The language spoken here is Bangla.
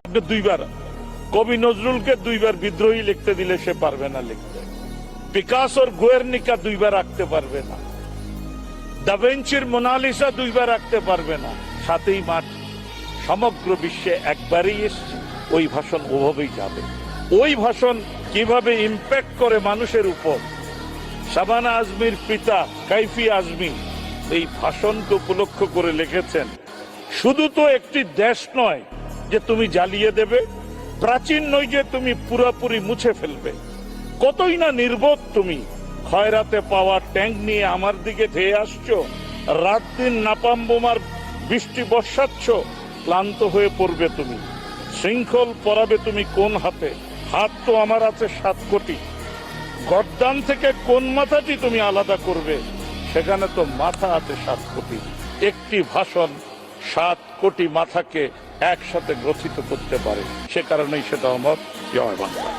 দুইবার কবি নজরুলকে দুইবার বিদ্রোহী লিখতে দিলে সে পারবে না লিখতে। পিকাসোর গুয়ের্নিকা দুইবার আঁকতে পারবে না। দা ভিঞ্চির মোনালিসা দুইবার আঁকতে পারবে না। ৭ই মার্চ সমগ্র বিশ্বে একবারই এসছে, ওই ভাষণ ওভাবেই যাবে। ওই ভাষণ কিভাবে ইম্প্যাক্ট করে মানুষের উপর, শাবানা আজমির পিতা কাইফি আজমি এই ভাষণকে উপলক্ষ করে লিখেছেন, শুধু তো একটি দেশ নয় যে তুমি জ্বালিয়ে দেবে, প্রাচীন নয় যে তুমি পুরোপুরি মুছে ফেলবে, কতই না নির্বোধ তুমি। খয়রাতে পাওয়া ট্যাঙ্ক নিয়ে আমার দিকে ধেয়ে আসছো, রাত দিন নাপাম বোমার বৃষ্টি বর্ষাচ্ছ, ক্লান্ত হয়ে পড়বে তুমি। শৃঙ্খল পরাবে তুমি কোন হাতে, হাত তো আমার আছে 7 কোটি। গর্দান থেকে কোন মাথাটি তুমি আলাদা করবে, সেখানে তো মাথা আছে 7 কোটি। একটি ভাষণ 7 কোটি মাথাকে একসাথে গ্রথিত করতে পারে, সে কারণেই সেটা অমর। জয় বাংলা।